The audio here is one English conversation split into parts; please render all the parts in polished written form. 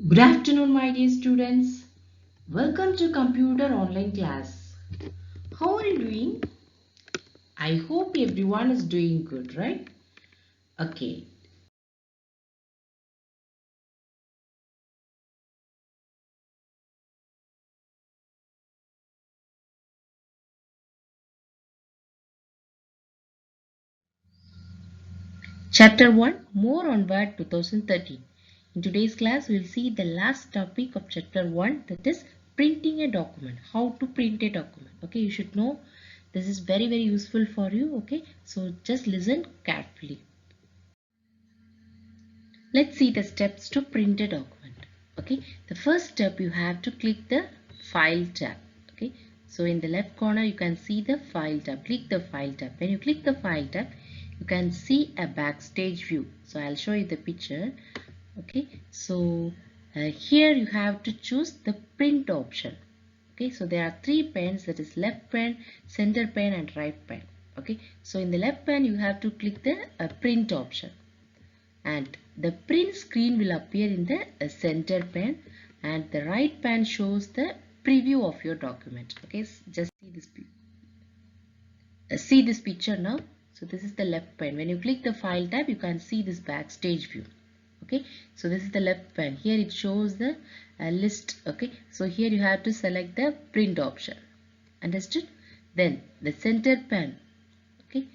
Good afternoon, my dear students. Welcome to computer online class. How are you doing? I hope everyone is doing good, right? Okay. Chapter 1, More on Word 2013. In today's class, we will see the last topic of chapter 1, that is printing a document. How to print a document. Okay, you should know this is very useful for you. Okay, so just listen carefully. Let's see the steps to print a document. Okay, the first step, you have to click the File tab. Okay, so in the left corner you can see the File tab. Click the File tab. When you click the File tab, you can see a backstage view. So I'll show you the picture. Okay, so here you have to choose the print option. Okay, so there are three pens, that is left pen, center pen and right pen. Okay, so in the left pen you have to click the print option, and the print screen will appear in the center pane, and the right pane shows the preview of your document. Okay, just see this picture now. So this is the left pane. When you click the File tab, you can see this backstage view. Okay, so this is the left pane. Here it shows the list. Okay, so here you have to select the print option. Understood? Then the center pane. Okay,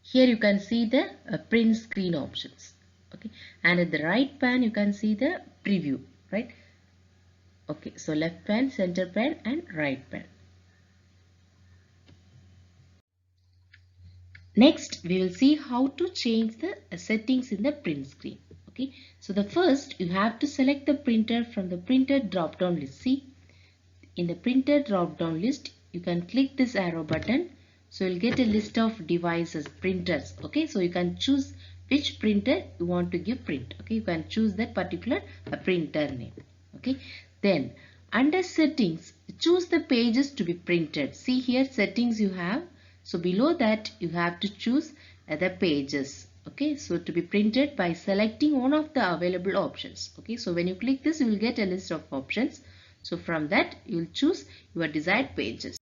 here you can see the print screen options. Okay, and at the right pane you can see the preview, right? Okay, so left pane, center pane and right pane. Next we will see how to change the settings in the print screen. Okay, so the first, you have to select the printer from the printer drop down list. See, in the printer drop down list you can click this arrow button, so you'll get a list of devices, printers. Okay, so you can choose which printer you want to give print. Okay, you can choose that particular printer name. Okay, then under settings, choose the pages to be printed. See here settings you have, so below that you have to choose the pages. Okay, so to be printed by selecting one of the available options. Okay, so when you click this, you will get a list of options. So from that you will choose your desired pages.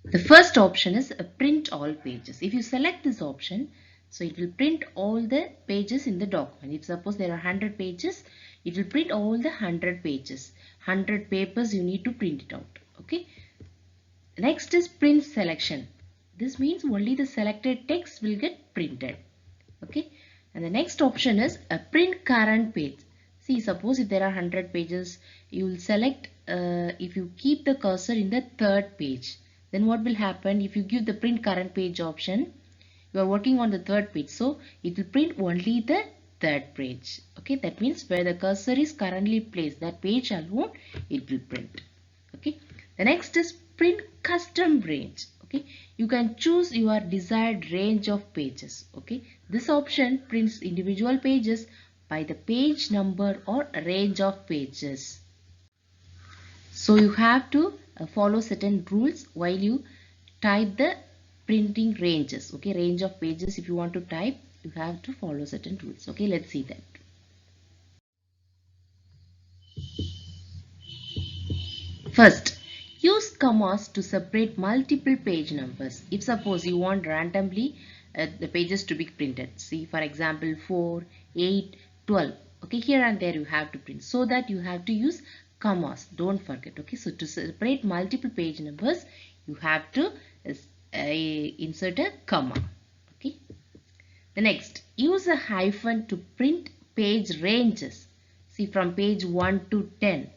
The first option is print all pages. If you select this option, so it will print all the pages in the document. If suppose there are 100 pages, it will print all the 100 pages. 100 papers you need to print it out. Okay. Next is print selection. This means only the selected text will get printed. Okay. And the next option is a print current page. See, suppose if there are 100 pages, you will select if you keep the cursor in the third page. Then what will happen if you give the print current page option? You are working on the third page, so it will print only the third page. Okay, that means where the cursor is currently placed, that page alone it will print. Okay, the next is print custom range. Okay, you can choose your desired range of pages. Okay, this option prints individual pages by the page number or range of pages. So you have to follow certain rules while you type the printing ranges. Okay, range of pages if you want to type, you have to follow certain rules. Okay, let's see that. First, use commas to separate multiple page numbers. If suppose you want randomly the pages to be printed. See, for example, 4, 8, 12. Okay, here and there you have to print. So that you have to use commas. Don't forget. Okay, so to separate multiple page numbers, you have to insert a comma. Okay. The next, use a hyphen to print page ranges. See, from page 1 to 10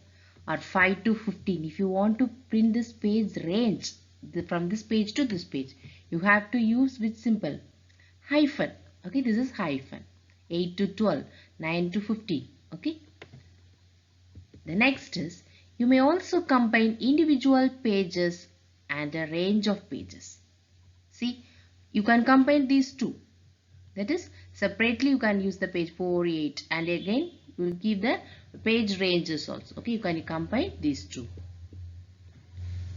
or 5 to 15. If you want to print this page range, from this page to this page. You have to use which symbol? Hyphen. Okay, this is hyphen. 8 to 12, 9 to 50. Okay. The next is, you may also combine individual pages and a range of pages. See, you can combine these two. That is, separately you can use the page 4, 8, and again you will give the page ranges also. Okay, you can combine these two.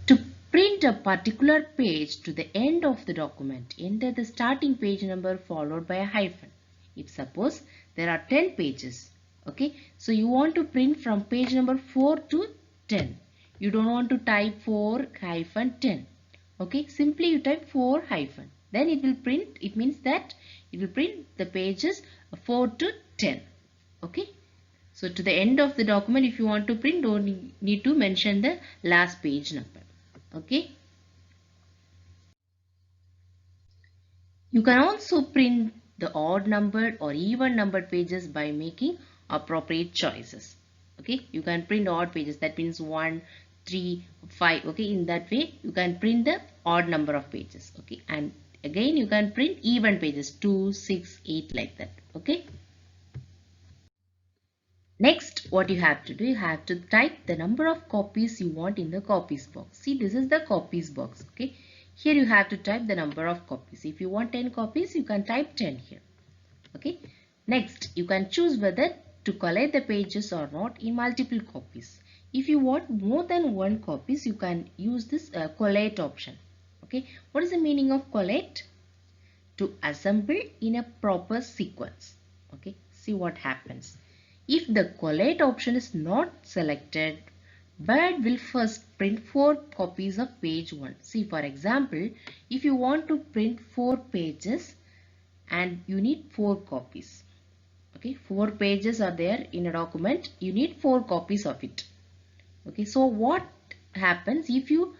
To print a particular page to the end of the document, enter the starting page number followed by a hyphen. If suppose there are 10 pages, okay, so you want to print from page number 4 to 10. You don't want to type 4 hyphen 10. Okay, simply you type 4 hyphen. Then it will print, it means that it will print the pages 4 to 10. Okay. So to the end of the document, if you want to print, don't need to mention the last page number. Okay. You can also print the odd numbered or even numbered pages by making appropriate choices. Okay. You can print odd pages. That means 1, 3, 5. Okay. In that way, you can print the odd number of pages. Okay. And again, you can print even pages 2, 6, 8 like that. Okay. Next, what you have to do, you have to type the number of copies you want in the copies box. See, this is the copies box. Okay. Here you have to type the number of copies. If you want 10 copies, you can type 10 here. Okay. Next, you can choose whether to collate the pages or not in multiple copies. If you want more than one copies, you can use this collate option. Okay. What is the meaning of collate? To assemble in a proper sequence. Okay. See what happens. If the collate option is not selected, Bird will first print 4 copies of page 1. See, for example, if you want to print 4 pages and you need 4 copies. Okay, 4 pages are there in a document. You need 4 copies of it. Okay, so what happens if you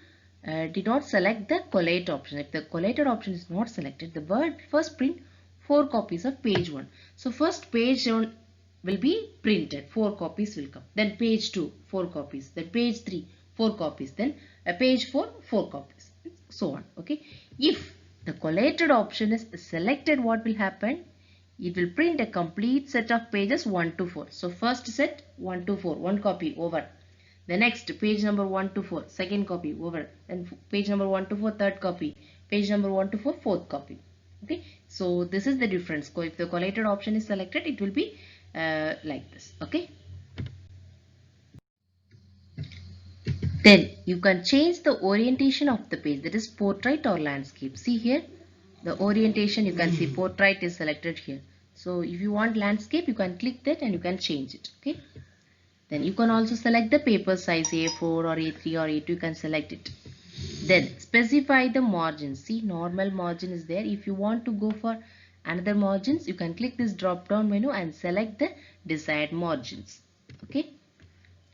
did not select the collate option? If the collated option is not selected, the Bird first print 4 copies of page 1. So first page 1 will be printed, 4 copies will come. Then page 2, 4 copies. Then page 3, 4 copies. Then page 4, 4 copies. So on. Okay. If the collated option is selected, what will happen? It will print a complete set of pages 1 to 4. So first set 1 to 4, 1 copy over. The next page number 1 to 4, second copy over. Then page number 1 to 4, third copy. Page number 1 to 4, fourth copy. Okay. So this is the difference. So if the collated option is selected, it will be like this. Okay. Then you can change the orientation of the page, that is portrait or landscape. See here the orientation, you can see portrait is selected here. So if you want landscape, you can click that and you can change it. Okay. Then you can also select the paper size A4 or A3 or A2, you can select it. Then specify the margins. See, normal margin is there. If you want to go for another margins, you can click this drop down menu and select the desired margins. Okay.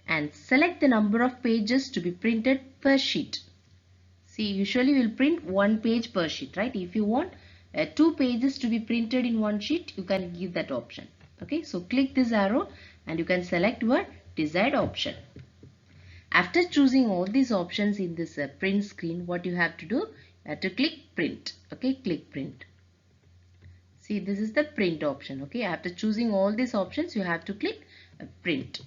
And select the number of pages to be printed per sheet. See, usually we will print 1 page per sheet, right? If you want 2 pages to be printed in 1 sheet, you can give that option. Okay. So click this arrow and you can select your desired option. After choosing all these options in this print screen, what you have to do? You have to click print. Okay, click print. See, this is the print option. Okay, after choosing all these options, you have to click print.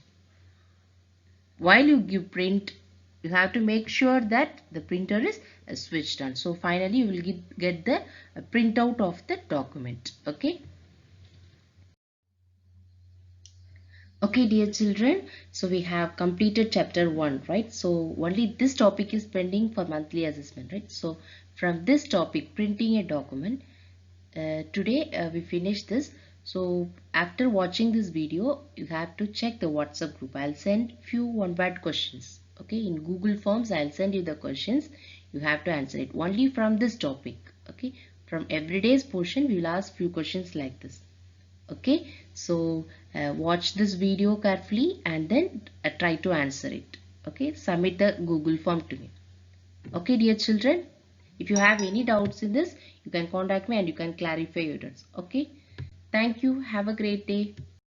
While you give print, you have to make sure that the printer is switched on. So finally, you will get the printout of the document. Okay. Okay, dear children, so we have completed chapter 1, right? So only this topic is pending for monthly assessment, right? So from this topic, printing a document, today we finished this. So after watching this video, you have to check the WhatsApp group. I'll send few one-word questions. Okay, in Google Forms, I'll send you the questions. You have to answer it only from this topic. Okay, from everyday's portion, we will ask few questions like this. Okay, so watch this video carefully and then try to answer it. Okay, submit the Google form to me. Okay, dear children, if you have any doubts in this, you can contact me and you can clarify your doubts. Okay, thank you. Have a great day.